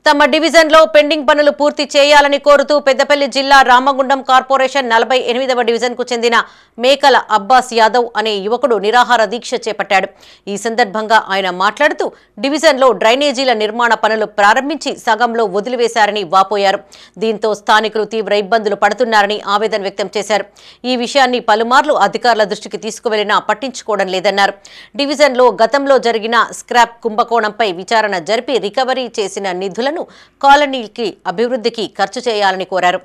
తమ డివిజన్ లో పెండింగ్ పనులు పూర్తి చేయాలని కోరుతూ పెద్దపల్లి జిల్లా రామగుండం కార్పొరేషన్ 48వ డివిజన్ కు చెందిన మేకల అబ్బాస్ యాదవ్ అనే యువకుడు నిరాహార దీక్ష చేపట్టాడు। ఈ సందర్భంగా ఆయన మాట్లాడుతూ డివిజన్ లో డ్రైనేజీల నిర్మాణ పనులు ప్రారంభించి సగంలో వదిలివేశారని వాపోయారు। దీంతో స్థానికులు తీవ్ర ఇబ్బందులు పడుతున్నారని ఆవేదన వ్యక్తం చేశారు। ఈ విషయాన్ని పలుమార్లు అధికారుల దృష్టికి తీసుకువెళ్లినా పట్టించుకోవడం లేదన్నారు। డివిజన్ లో గతంలో జరిగిన స్క్రాప్ కుంభకోణంపై విచారణ జరిపి రికవరీ చేసిన నిధులను కాలనీకి అభివృద్ధికి ఖర్చు చేయాలని కోరారు।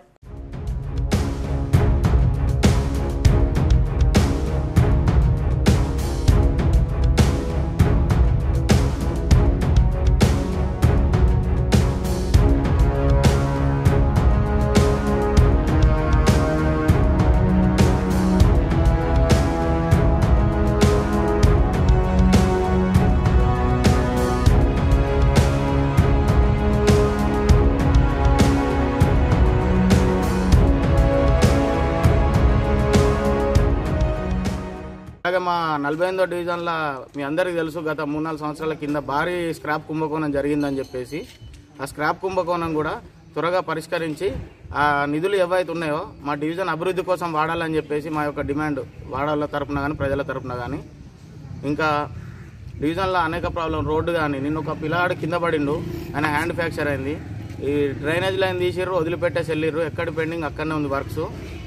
అలాగే మా 48వ డివిజన్లో మీ అందరికీ తెలుసు గత 3-4 సంవత్సరాల కింద భారీ స్క్రాప్ కుంభకోణం జరిగిందని చెప్పేసి ఆ స్క్రాప్ కుంభకోణం కూడా త్వరగా పరిష్కరించి ఆ నిధులు ఏవైతే ఉన్నాయో మా డివిజన్ అభివృద్ధి కోసం వాడాలని చెప్పేసి మా యొక్క డిమాండ్ వాడాల తరపున కానీ ప్రజల తరపున కానీ ఇంకా డివిజన్లో అనేక ప్రాబ్లం రోడ్డు కానీ నిన్న ఒక పిల్లాడు కింద పడిండు ఆయన హ్యాండ్ ఫ్రాక్చర్ అయింది। ఈ డ్రైనేజ్ లైన్ తీసిర్రు వదిలిపెట్టేసి వెళ్ళిర్రు ఎక్కడ పెండింగ్ అక్కడనే ఉంది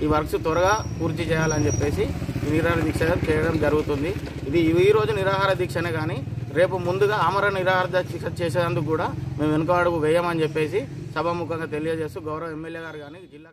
ఈ వర్క్స్ త్వరగా పూర్తి చేయాలని చెప్పేసి నిరాహార దీక్ష చేయడం జరుగుతుంది। ఇది ఈ రోజు నిరాహార దీక్షనే కానీ రేపు ముందుగా ఆమరణ నిరాహార దీక్ష చేసేందుకు కూడా మేము వెనుకడుగు వేయమని చెప్పేసి సభాముఖంగా తెలియజేస్తూ గౌరవ ఎమ్మెల్యే గారు కానీ జిల్లా